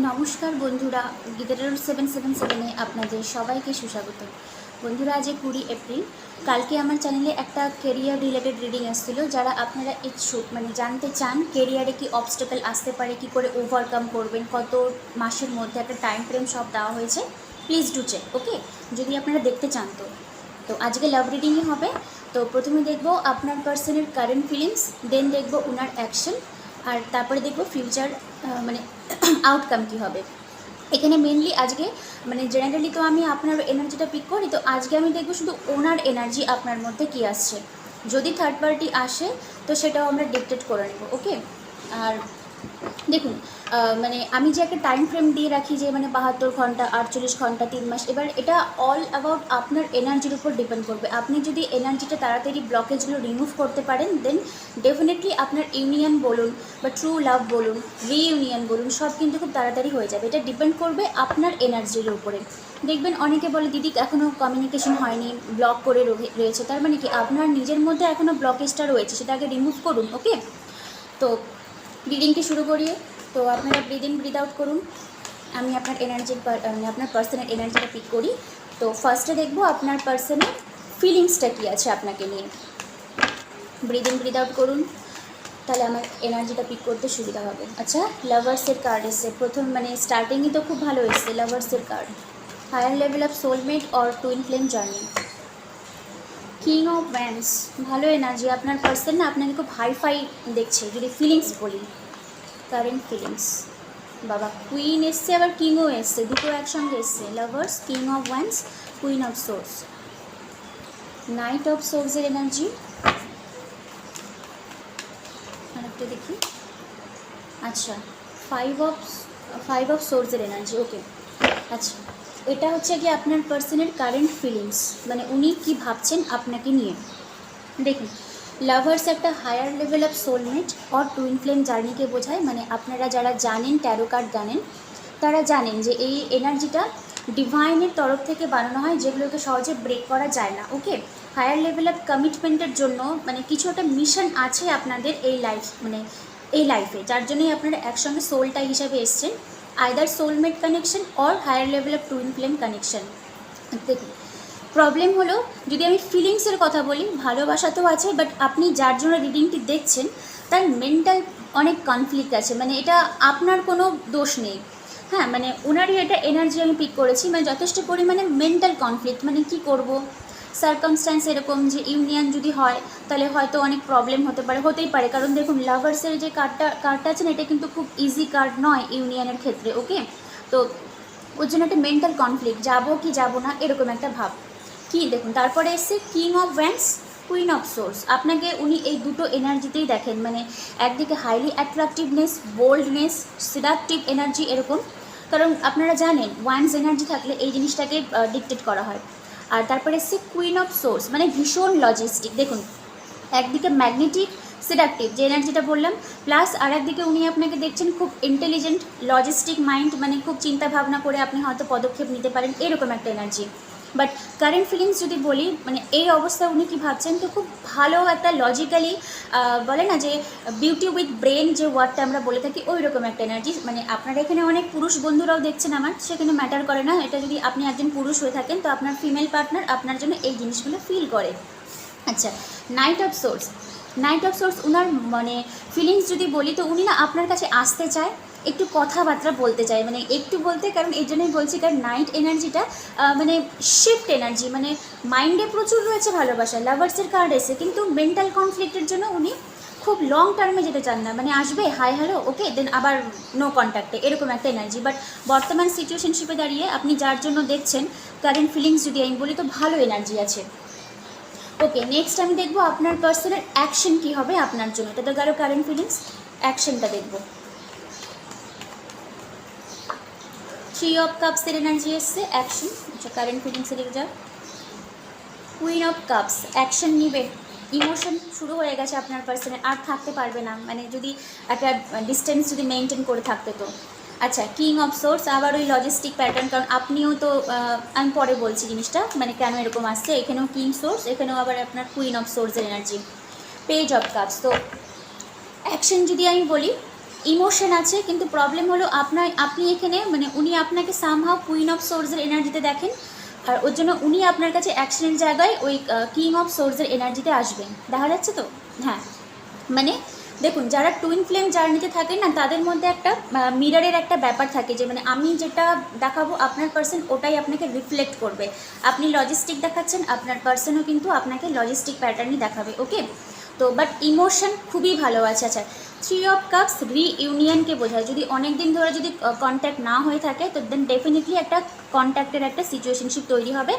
নমস্কার বন্ধুরা, গীতার 777-এ আপনাদের সবাইকে সুস্বাগত। বন্ধুরা, আজ 20 এপ্রিল। কালকে আমার চ্যানেলে একটা কেরিয়ার রিলেটেড রিডিং এসেছিলো। যারা আপনারা ইচ্ছুক, জানতে চান কেরিয়ারে কি অবস্টাকল আসতে পারে, কি করে ওভারকাম করবেন, কত মাসের মধ্যে একটা টাইম ফ্রেম সব দেওয়া হয়েছে। প্লিজ ডু চেক, ওকে, যদি আপনারা দেখতে চান। তো আজকে লাভ রিডিংই হবে। তো প্রথমে দেখব আপনার পার্সনের কারেন্ট ফিলিংস, দেন দেখব ওনার অ্যাকশন, আর তারপরে দেখব ফিউচার আউটকাম কী হবে। এখানে মেনলি আজকে জেনারেলি তো আমি আপনার এনার্জিটা পিক করি, তো আজকে আমি দেখব শুধু ওনার এনার্জি আপনার মধ্যে কী আসছে। যদি থার্ড পার্টি আসে তো সেটাও আমরা ডিকটেট করে নেব, ওকে। আর দেখুন, আমি যে একটা টাইম ফ্রেম দিয়ে রাখি যে 72 ঘন্টা, 48 ঘন্টা, 3 মাস, এবার এটা অল অ্যাবাউট আপনার এনার্জির উপর ডিপেন্ড করবে। আপনি যদি এনার্জিটা তাড়াতাড়ি ব্লকেজগুলো রিমুভ করতে পারেন, দেন ডেফিনেটলি আপনার ইউনিয়ন বলুন বা ট্রু লাভ বলুন, রিইউনিয়ন বলুন, সব কিন্তু খুব তাড়াতাড়ি হয়ে যাবে। এটা ডিপেন্ড করবে আপনার এনার্জির উপরে। দেখবেন অনেকে বলে দিদি এখনও কমিউনিকেশন হয়নি, ব্লক করে রয়েছে, তার মানে কি আপনার নিজের মধ্যে এখনও ব্লকেজটা রয়েছে, সেটা আগে রিমুভ করুন, ওকে। তো ব্রিদিংটি শুরু করিয়ে, তো আপনারা ব্রিদ ইন ব্রিদ আউট করুন। আমি আপনার এনার্জির আপনার পার্সনের এনার্জিটা পিক করি। তো ফার্স্টে দেখব আপনার পার্সনের ফিলিংসটা কী আছে আপনাকে নিয়ে। ব্রিদ ইন ব্রিদ আউট করুন, তাহলে আমার এনার্জিটা পিক করতে সুবিধা হবে। আচ্ছা, লাভার্সের কার্ড এসছে প্রথম, স্টার্টিংই তো খুব ভালো এসছে লাভার্সের card. Higher level of soulmate or twin flame journey. King of wands, ভালো এনার্জি। আপনার পার্সন না আপনাকে খুব হাইফাই দেখছে যদি ফিলিংস বলি। কারেন্ট ফিলিংস, বাবা কুইন এসছে, আবার কিংও এসছে, দুটো একসঙ্গে এসছে। Lovers, king of wands, queen of swords, night of সোর্সের এনার্জি। আরেকটা দেখি। আচ্ছা, ফাইভ অফ সোর্সের এনার্জি, ওকে। আচ্ছা, এটা হচ্ছে কি আপনার পার্সনের কারেন্ট ফিলিংস, উনি কি ভাবছেন আপনাকে নিয়ে। দেখুন, লাভার্স একটা higher level of soulmate or twin flame জার্নিকে বোঝায়। আপনারা যারা জানেন, ট্যারো কার্ড জানেন, তারা জানেন যে এই এনার্জিটা ডিভাইনের তরফ থেকে বানানো হয়, যেগুলোকে সহজে ব্রেক করা যায় না, ওকে। হায়ার লেভেল অফ কমিটমেন্টের জন্য কিছু একটা মিশন আছে আপনাদের এই লাইফে, যার জন্যই আপনারা একসঙ্গে সোলটা হিসাবে এসছেন। Either soulmate connection or higher level of twin flame connection. দেখুন, প্রবলেম হলো যদি আমি ফিলিংসের কথা বলি, ভালোবাসা তো আছে, বাট আপনি যার জন্য রিডিংটি দেখছেন তার মেন্টাল অনেক কনফ্লিক্ট আছে। এটা আপনার কোনো দোষ নেই, হ্যাঁ। ওনারই এটা এনার্জি আমি পিক করেছি, যথেষ্ট পরিমাণে মেন্টাল কনফ্লিক্ট। কী করব, সার্কামস্ট্যান্স এরকম যে ইউনিয়ন যদি হয় তাহলে হয়তো অনেক প্রবলেম হতেই পারে। কারণ দেখুন, লাভার্সের যে কার্ডটা আছে না, এটা কিন্তু খুব ইজি কার্ড নয় ইউনিয়নের ক্ষেত্রে, ওকে। তো ওর জন্য একটা মেন্টাল কনফ্লিক্ট, যাবো কি যাবো না এরকম একটা ভাব। কি দেখুন, তারপরে এসছে king of wands, queen of swords. আপনাকে উনি এই দুটো এনার্জিতেই দেখেন, একদিকে হাইলি অ্যাট্রাকটিভনেস, বোল্ডনেস, সিডাকটিভ এনার্জি এরকম। কারণ আপনারা জানেন ওয়ান্ডস এনার্জি থাকলে এই জিনিসটাকে ডিকটেট করা হয়। আর তারপরে এসছে কুইন অফ সোর্স, ভীষণ লজিস্টিক। দেখুন, একদিকে ম্যাগনেটিক সিডাকটিভ যে এনার্জিটা বললাম, প্লাস আর একদিকে উনি আপনাকে দেখছেন খুব ইন্টেলিজেন্ট, লজিস্টিক মাইন্ড, খুব চিন্তা ভাবনা করে আপনি হয়তো পদক্ষেপ নিতে পারেন, এরকম একটা এনার্জি। বাট কারেন্ট ফিলিংস যদি বলি, এই অবস্থায় উনি কী ভাবছেন, তো খুব ভালো একটা লজিক্যালি বলে না যে বিউটি উইথ ব্রেন যে ওয়ার্ডটা আমরা বলে থাকি, ওই রকম একটা এনার্জি। আপনারা এখানে অনেক পুরুষ বন্ধুরাও দেখছেন, আমার সেখানে ম্যাটার করে না। এটা যদি আপনি একজন পুরুষ হয়ে থাকেন, তো আপনার ফিমেল পার্টনার আপনার জন্য এই জিনিসগুলো ফিল করে। আচ্ছা, নাইট অফ সোর্স উনার ফিলিংস যদি বলি, তো উনি না আপনার কাছে আসতে চায়, একটু কথাবার্তা বলতে চায়, একটু বলতে, কারণ এই জন্যই বলছি, কারণ নাইট এনার্জিটা শিফট এনার্জি, মাইন্ডে প্রচুর রয়েছে ভালোবাসা, লাভার্সের কার্ড এসে, কিন্তু মেন্টাল কনফ্লিক্টের জন্য উনি খুব লং টার্মে যেতে চান না। আসবে হাই হ্যালো ওকে, দেন আবার নো কন্ট্যাক্টে, এরকম একটা এনার্জি। বাট বর্তমান সিচুয়েশনশিপে দাঁড়িয়ে আপনি যার জন্য দেখছেন, কারেন্ট ফিলিংস যদি আমি বলি, তো ভালো এনার্জি আছে, ওকে। নেক্সট আমি দেখবো আপনার পার্সনের অ্যাকশন কী হবে আপনার জন্য। এটা তো গেল কারেন্ট ফিলিংস, অ্যাকশনটা দেখবো। থ্রি অফ কাপসের এনার্জি এসছে, অ্যাকশন। আচ্ছা, কারেন্ট ফিলিংসের exam. Queen of cups, action নিবে, ইমোশন শুরু হয়ে গেছে আপনার পার্সনের, আর থাকতে পারবে না, যদি একটা ডিস্টেন্স যদি মেনটেন করে থাকতে তো। আচ্ছা, কিং অফ সোর্স, আবার ওই লজিস্টিক প্যাটার্ন, কারণ আপনিও তো আমি পরে বলছি জিনিসটা কেন এরকম আসছে। এখানেও কিং সোর্স, এখানেও আবার আপনার কুইন অফ সোর্সের এনার্জি। পেজ অফ কাপস, তো অ্যাকশন যদি আমি বলি, ইমোশন আছে, কিন্তু প্রবলেম হলো আপনি এখানে মানে উনি আপনাকে সামহাও কুইন অফ সোর্সের এনার্জিতে দেখেন, আর ওর জন্য উনি আপনার কাছে অ্যাকশনের জায়গায় ওই কিং অফ সোর্সের এনার্জিতে আসবেন। দেখা যাচ্ছে তো? হ্যাঁ, মানে দেখুন, যারা টুইন ফ্লেম জার্নিতে থাকেন না, তাদের মধ্যে একটা মিররের একটা ব্যাপার থাকে, যে মানে আমি যেটা দেখাবো আপনার পার্সন ওটাই আপনাকে রিফ্লেক্ট করবে। আপনি লজিস্টিক দেখাচ্ছেন, আপনার পার্সনও কিন্তু আপনাকে লজিস্টিক প্যাটার্নই দেখাবে। ওকে, তো বাট ইমোশন খুবই ভালো আছে। আচ্ছা, 3 অফ কাপস রিইউনিয়নকে বোঝায়। যদি অনেক দিন ধরে যদি কন্ট্যাক্ট না হয়ে থাকে, তো দেন ডেফিনেটলি একটা কন্ট্যাক্টের একটা সিচুয়েশনশিপ তৈরি হবে,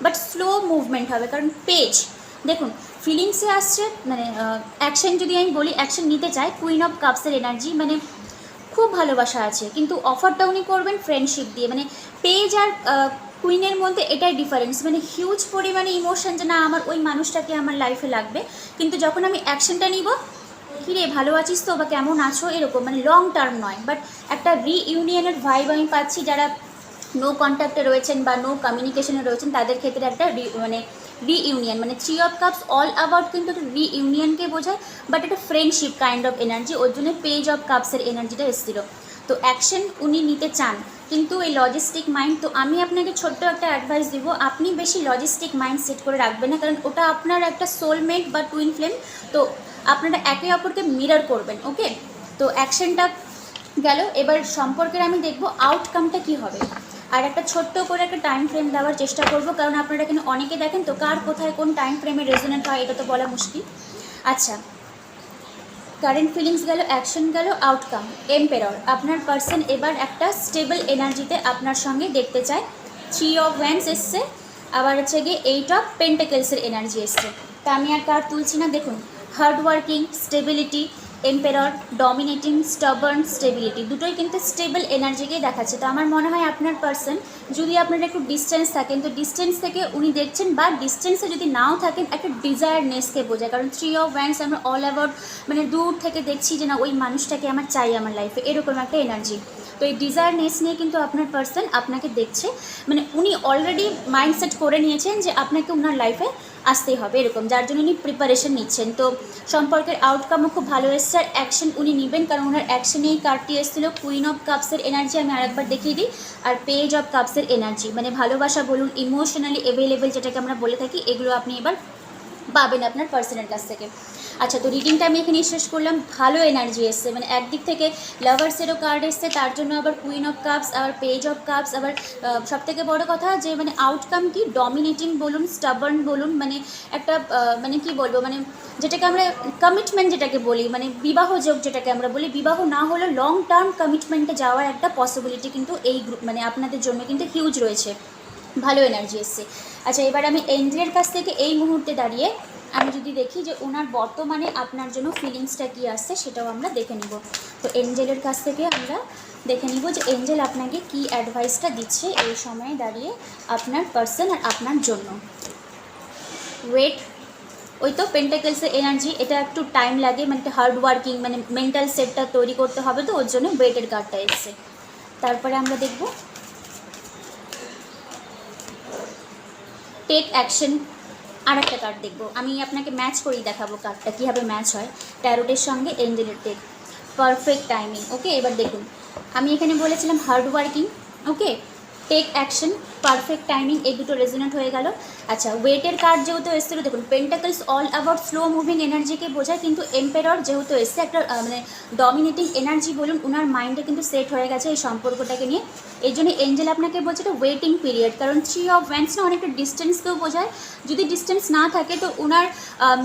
বাট স্লো মুভমেন্ট হবে। কারণ পেজ দেখুন ফিলিংসে আসছে, মানে অ্যাকশন যদি আমি বলি, অ্যাকশন নিতে চাই, কুইন অফ কাপসের এনার্জি, মানে খুব ভালোবাসা আছে, কিন্তু অফারটা উনি করবেন ফ্রেন্ডশিপ দিয়ে। মানে পেজ আর কুইনের মধ্যে এটাই ডিফারেন্স, মানে হিউজ পরিমাণে ইমোশন, যে না আমার ওই মানুষটাকে আমার লাইফে লাগবে, কিন্তু যখন আমি অ্যাকশনটা নিব, কিরে ভালো আছিস তো, বা কেমন আছো, এরকম, মানে লং টার্ম নয়, বাট একটা রিইউনিয়নের ভাইব আমি পাচ্ছি। যারা নো কন্ট্যাক্টে রয়েছেন বা নো কমিউনিকেশনে রয়েছেন, তাদের ক্ষেত্রে একটা মানে রিইউনিয়ন, মানে 3 অফ কাপস অল অ্যাবাউট কিন্তু একটা রিইউনিয়নকে বোঝায়, বাট একটা ফ্রেন্ডশিপ কাইন্ড অফ এনার্জি। ওর জন্য পেজ অফ কাপসের এনার্জিটা এসেছিলো। তো অ্যাকশন উনি নিতে চান, কিন্তু এই লজিস্টিক মাইন্ড, তো আমি আপনাকে ছোট্ট একটা অ্যাডভাইস দিব, আপনি বেশি লজিস্টিক মাইন্ড সেট করে রাখবেন না, কারণ ওটা আপনার একটা সোলমেট বা টুইন ফ্লেম, তো আপনারা একে অপরকে মিরর করবেন। ওকে, তো অ্যাকশনটা গেল, এবার সম্পর্কের আমি দেখব আউটকামটা কি হবে। আর একটা ছোট্ট করে একটা টাইম ফ্রেম দেওয়ার চেষ্টা করব, কারণ আপনারা এখানে অনেকে দেখেন, তো কার কোথায় কোন টাইম ফ্রেমে রেজোনেট হয় এটা তো বলা মুশকিল। আচ্ছা, কারেন্ট ফিলিংস গেল, অ্যাকশন গেল, আউটকাম। এম্পেরর, আপনার পার্সন এবার একটা স্টেবল এনার্জিতে আপনার সঙ্গে দেখতে চায়। 3 অফ ওয়ান্স এসছে, আবার হচ্ছে গিয়ে 8 অফ পেন্টাকেলসের এনার্জি এসছে। তা আমি আর কার্ড তুলছি না, দেখুন hard working, stability, emperor, dominating, stubborn, stability, দুটোই কিন্তু স্টেবল এনার্জিকেই দেখাচ্ছে। তো আমার মনে হয় আপনার পার্সন, যদি আপনার একটু ডিস্টেন্স থাকেন, তো ডিস্টেন্স থেকে উনি দেখছেন, বা ডিস্টেন্সে যদি নাও থাকেন, একটা ডিজায়ারনেসকে বোঝায়। কারণ 3 অফ ওয়ান্স আমরা অল অ্যাবাউট, মানে দূর থেকে দেখছি যে না ওই মানুষটাকে আমার চাই আমার লাইফে, এরকম একটা এনার্জি। তো এই ডিজায়ারনেস নিয়ে কিন্তু আপনার পার্সন আপনাকে দেখছে, মানে উনি অলরেডি মাইন্ডসেট করে নিয়েছেন যে আপনাকে ওনার লাইফে আসতেই হবে, এরকম, যার জন্য উনি প্রিপারেশন নিচ্ছেন। তো সম্পর্কের আউটকামও খুব ভালো এসছে, আর অ্যাকশন উনি নেবেন, কারণ ওনার অ্যাকশনেই কার্ডটি এসেছিলো কুইন অফ কাপসের এনার্জি, আমি আরেকবার দেখিয়ে দিই, আর পেজ অফ কাপসের এনার্জি, মানে ভালোবাসা বলুন, ইমোশনালি অ্যাভেলেবেল যেটাকে আমরা বলে থাকি, এগুলো আপনি এবার পাবেন আপনার পার্সনের কাছ থেকে। আচ্ছা, তো রিডিংটা আমি এখানেই শেষ করলাম। ভালো এনার্জি এসছে, মানে একদিক থেকে লাভার্সেরও কার্ড এসছে, তার জন্য আবার কুইন অফ কাপস, আবার পেজ অফ কাপস, আবার সবথেকে বড় কথা যে মানে আউটকাম কি, ডমিনেটিং বলুন, স্টাবার্ন বলুন, মানে একটা মানে কি বলবো, মানে যেটাকে আমরা কমিটমেন্ট যেটাকে বলি, মানে বিবাহ যোগ যেটাকে আমরা বলি, বিবাহ না হলেও লং টার্ম কমিটমেন্টে যাওয়ার একটা পসিবিলিটি কিন্তু এই গ্রুপ, মানে আপনাদের জন্য কিন্তু হিউজ রয়েছে। ভালো এনার্জি এসছে। আচ্ছা, এবার আমি এঞ্জেলের কাছ থেকে এই মুহূর্তে দাঁড়িয়ে আমি যদি দেখি যে ওনার বর্তমানে আপনার জন্য ফিলিংসটা কী আসছে, সেটাও আমরা দেখে নিব। তো এঞ্জেলের কাছ থেকে আমরা দেখে নিব যে এঞ্জেল আপনাকে কী অ্যাডভাইসটা দিচ্ছে এই সময়ে দাঁড়িয়ে আপনার পার্সন আর আপনার জন্য। ওয়েট, ওই তো পেন্টাকেলসের এনার্জি, এটা একটু টাইম লাগে, মানে হার্ড ওয়ার্কিং, মানে মেন্টাল সেটটা তৈরি করতে হবে, তো ওর জন্য ওয়েটের কার্ডটা এসছে। তারপরে আমরা দেখব টেক অ্যাকশন, আর একটা কার্ড দেখবো, আমি আপনাকে ম্যাচ করেই দেখাবো কার্ডটা কীভাবে ম্যাচ হয় ট্যারোটের সঙ্গে এঞ্জেলের টেক। Perfect timing. ওকে, এবার দেখুন, আমি এখানে বলেছিলাম hard working, okay, take action, perfect timing, এই দুটো রেজোনেট হয়ে গেল। আচ্ছা, ওয়েটের কার্ড যেহেতু এসেছিলো, দেখুন pentacles all about slow moving এনার্জিকে বোঝায়, কিন্তু এম্পেরর যেহেতু এসছে, একটা মানে ডমিনেটিং এনার্জি বলুন, ওনার মাইন্ডে কিন্তু সেট হয়ে গেছে এই সম্পর্কটাকে নিয়ে। এই জন্য এঞ্জেল আপনাকে বলছে এটা ওয়েটিং পিরিয়ড, কারণ 3 অফ ওয়ান্স না অনেকটা ডিস্টেন্সকেও বোঝায়। যদি ডিস্টেন্স না থাকে, তো ওনার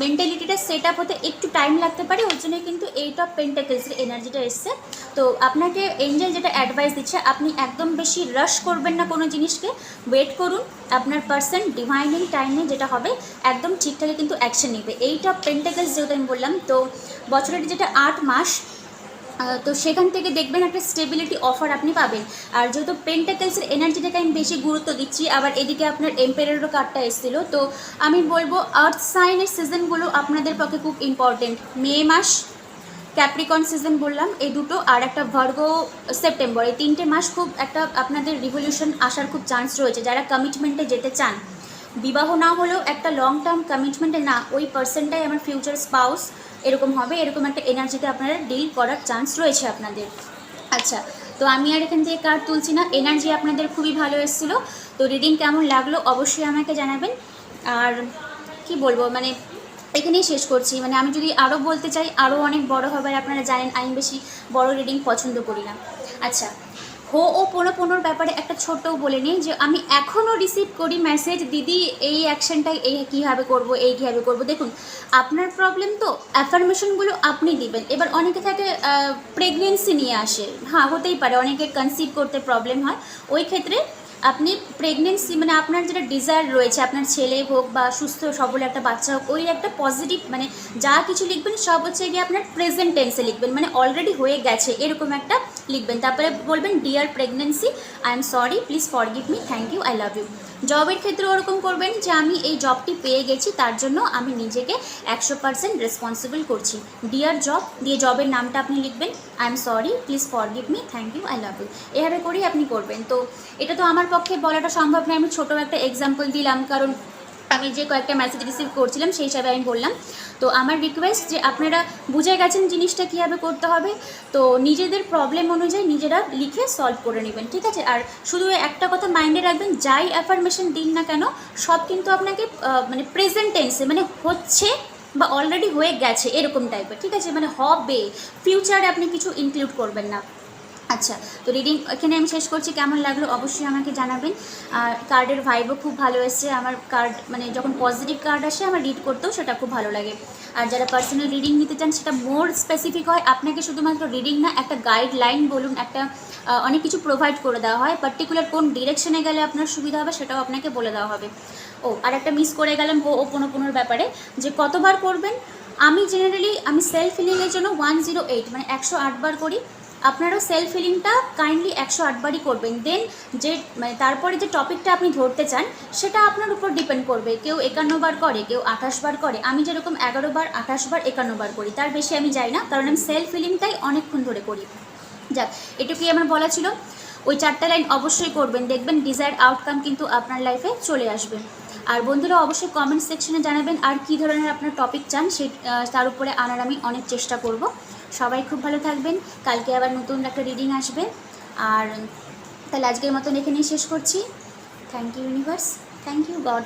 মেন্টালিটিটা সেট আপ হতে একটু টাইম লাগতে পারে, ওর জন্য কিন্তু 8 অফ পেন্টাকলসের এনার্জিটা এসছে। তো আপনাকে এঞ্জেল যেটা অ্যাডভাইস দিচ্ছে, আপনি একদম বেশি রাশ করবেন না কোনো জিনিসকে, ওয়েট করুন, আপনার পার্সন ডিভাইনিং টাইমে যেটা হবে একদম ঠিকঠাকই কিন্তু অ্যাকশন নেবে। 8 অফ পেন্টাকলস যেহেতু আমি বললাম, তো বছরের যেটা 8 মাস, তো সেখান থেকে দেখবেন একটা স্টেবিলিটি অফার আপনি পাবেন। আর যেহেতু পেন্টাকলসের এনার্জিটাকে আমি বেশি গুরুত্ব দিচ্ছি, আবার এদিকে আপনার এম্পায়ারেরও কার্ডটা এসেছিল, তো আমি বলবো আর্থ সাইনের সিজনগুলো আপনাদের পক্ষে খুব ইম্পর্টেন্ট। মে মাস, ক্যাপ্রিকন সিজন বললাম, এই দুটো, আর একটা ভার্গো সেপ্টেম্বর, এই 3টে মাস খুব একটা আপনাদের রিভলিউশন আসার খুব চান্স রয়েছে। যারা কমিটমেন্টে যেতে চান, বিবাহ না হলেও একটা লং টার্ম কমিটমেন্টে, না ওই পার্সনটাই আমার ফিউচার স্পাউস, এরকম হবে, এরকম একটা এনার্জিতে আপনারা ডিল করার চান্স রয়েছে আপনাদের। আচ্ছা, তো আমি আর এখান থেকে কার্ড তুলছি না, এনার্জি আপনাদের খুবই ভালো এসেছিলো। তো রিডিং কেমন লাগলো অবশ্যই আমাকে জানাবেন। আর কি বলবো, মানে এখানেই শেষ করছি। মানে আমি যদি আরও বলতে চাই আরও অনেক বড় হবে, আর আপনারা জানেন আমি বেশি বড় রিডিং পছন্দ করি না। আচ্ছা, হো ও পোনোর ব্যাপারে একটা ছোট্ট বলে নিই যে আমি এখনও রিসিভ করি মেসেজ, দিদি এই অ্যাকশনটাই এই কীভাবে করবো, এই কীভাবে করবো। দেখুন, আপনার প্রবলেম তো, অ্যাফার্মেশনগুলো আপনি দিবেন। এবার অনেকে থাকে প্রেগনেন্সি নিয়ে আসে, হ্যাঁ হতেই পারে, অনেকের কনসিভ করতে প্রবলেম হয়। ওই ক্ষেত্রে আপনি প্রেগনেন্সি মানে আপনার যেটা ডিজায়ার রয়েছে, আপনার ছেলে হোক বা সুস্থ সবল একটা বাচ্চা হোক, ওই একটা পজিটিভ মানে যা কিছু লিখবেন সব হচ্ছে গিয়ে আপনার প্রেজেন্ট টেন্সে লিখবেন, মানে অলরেডি হয়ে গেছে এরকম একটা লিখবেন। তারপরে বলবেন dear pregnancy, I am sorry, please forgive me, thank you, I love you. জবের ক্ষেত্রে ওরকম করবেন যে আমি এই জবটি পেয়ে গেছি, তার জন্য আমি নিজেকে 100% রেসপন্সিবল করছি। ডিয়ার জব দিয়ে জবের নামটা আপনি লিখবেন, I am sorry, please forgive me, thank you, I love you. এভাবে করেই আপনি করবেন। তো এটা তো আমার পক্ষে বলাটা সম্ভব নয়, আমি ছোটো একটা এক্সাম্পল দিলাম, কারণ আমি যে কয়েকটা মেসেজ রিসিভ করছিলাম সেই হিসাবে আমি বললাম। তো আমার রিকোয়েস্ট যে আপনারা বুঝে গেছেন জিনিসটা কীভাবে করতে হবে, তো নিজেদের প্রবলেম অনুযায়ী নিজেরা লিখে সলভ করে নেবেন, ঠিক আছে? আর শুধু একটা কথা মাইন্ডে রাখবেন, যাই অ্যাফার্মেশন দিন না কেন সব কিন্তু আপনাকে মানে প্রেজেন্ট টেন্সে, মানে হচ্ছে বা অলরেডি হয়ে গেছে এরকম টাইপের, ঠিক আছে? মানে হবে, ফিউচারে আপনি কিছু ইনক্লুড করবেন না। আচ্ছা, তো রিডিং এখানে আমি শেষ করছি। কেমন লাগলো অবশ্যই আমাকে জানাবেন। আর কার্ডের ভাইবও খুব ভালো এসছে। আমার কার্ড মানে যখন পজিটিভ কার্ড আসে আমার রিড করতেও সেটা খুব ভালো লাগে। আর যারা পার্সোনাল রিডিং নিতে চান সেটা মোর স্পেসিফিক হয়, আপনাকে শুধুমাত্র রিডিং না, একটা গাইডলাইন বলুন, একটা অনেক কিছু প্রোভাইড করে দেওয়া হয়। পার্টিকুলার কোন ডিরেকশনে গেলে আপনার সুবিধা হবে সেটাও আপনাকে বলে দেওয়া হবে। ও আর একটা মিস করে গেলাম ও পোনোর ব্যাপারে, যে কতবার করবেন। আমি জেনারেলি আমি সেলফ হিলিংয়ের জন্য 108 মানে 108 বার করি। আপনারাও সেলফ হিলিংটা কাইন্ডলি 108 বারই করবেন। দেন যে মানে তারপরে যে টপিকটা আপনি ধরতে চান সেটা আপনার উপর ডিপেন্ড করবে। কেউ 51 বার করে, কেউ 28 বার করে। আমি যেরকম 11 বার, 28 বার, 51 বার করি, তার বেশি আমি যাই না, কারণ আমি সেলফ হিলিংটাই অনেকক্ষণ ধরে করি। যাক, এটুকুই আমার বলা ছিল। ওই 4টা লাইন অবশ্যই করবেন, দেখবেন ডিজায়ার্ড আউটকাম কিন্তু আপনার লাইফে চলে আসবে। আর বন্ধুরা অবশ্যই কমেন্ট সেকশনে জানাবেন আর কী ধরনের আপনার টপিক চান, সেই তার উপরে আনার আমি অনেক চেষ্টা করব। সবাই খুব ভালো থাকবেন, কালকে আবার নতুন একটা রিডিং আসবে। আর তাহলে আজকের মতন এখানেই শেষ করছি। Thank you universe, thank you god.